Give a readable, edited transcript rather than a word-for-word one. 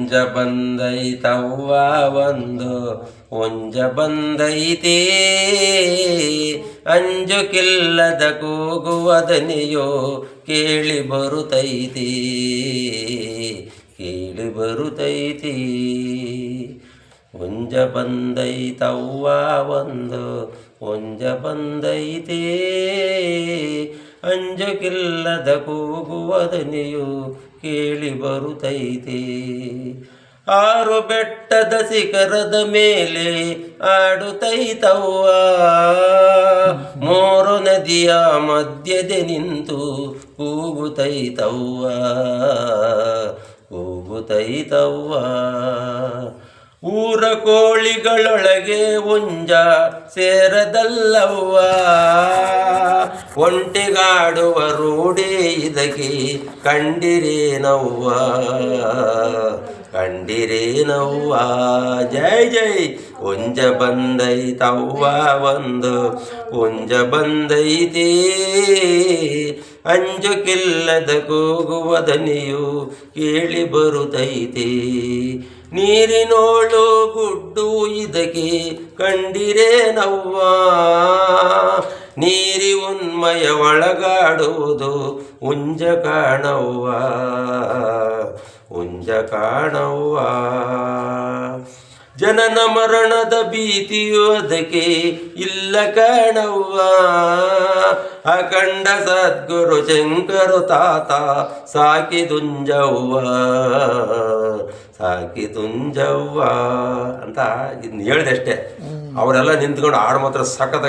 ಹುಂಜ ಬಂದೈತವ್ವ ಒಂದು ಹುಂಜ ಬಂದೈತೆ, ಅಂಜುಕಿಲ್ಲದ ಕೂಗುವ ದನಿಯೋ ಕೇಳಿ ಬರುತ್ತೈತಿ, ಕೇಳಿ ಬರುತ್ತೈತಿ. ಹುಂಜ ಬಂದೈತವ್ವ ಒಂದು ಹುಂಜ ಬಂದೈತೆ, ಅಂಜುಕಿಲ್ಲದ ಕೂಗುವ ದನಿಯು ಕೇಳಿ ಬರುತ್ತೈತೆ. ಆರು ಬೆಟ್ಟದ ಶಿಖರದ ಮೇಲೆ ಆಡುತ್ತೈತವ್ವ, ಮೂರು ನದಿಯ ಮಧ್ಯದೆ ನಿಂತು ಕೂಗುತ್ತೈತವ್ವ, ಕೂಗುತ್ತೈತವ್ವ. ಊರ ಕೋಳಿಗಳೊಳಗೆ ಹುಂಜ ಸೇರದಲ್ಲವ್ವ, ಒಂಟೆಗಾಡುವ ರೂಢಿ ಇದಕ್ಕೆ ಕಂಡಿರೇನವ್ವ, ಕಂಡಿರೇನವ್ವ. ಜೈ ಜೈ. ಹುಂಜ ಬಂದೈತವ್ವ ಒಂದು ಹುಂಜ ಬಂದೈತೆ, ಅಂಜುಕಿಲ್ಲದ ಕೂಗುವ ದನಿಯು ಕೇಳಿ ಬರುತ್ತೈತೆ. ನೀರಿನೋಳು ಗುಡ್ಡು ಇದಕ್ಕೆ ಕಂಡಿರೇನವ್ವ, ನೀರಿ ಉನ್ಮಯ ಒಳಗಾಡುವುದು ಹುಂಜ ಕಾಣವ್ವ, ಹುಂಜ ಕಾಣವ್ವ. ಜನನ ಮರಣದ ಭೀತಿಯು ಅದಕ್ಕೆ ಇಲ್ಲ ಕಾಣವ್ವ, ಅಖಂಡ ಸದ್ಗುರು ಶಂಕರು ತಾತ ಸಾಕಿದುಂಜವ್ವ, ಸಾಕಿದುಂಜವ್ವ ಅಂತ ಇದನ್ನ ಹೇಳಿದೆ ಅಷ್ಟೇ. ಅವರೆಲ್ಲ ನಿಂತ್ಕೊಂಡು ಹಾಡು ಮಾತ್ರ ಸಖತ್ತಾಗಿ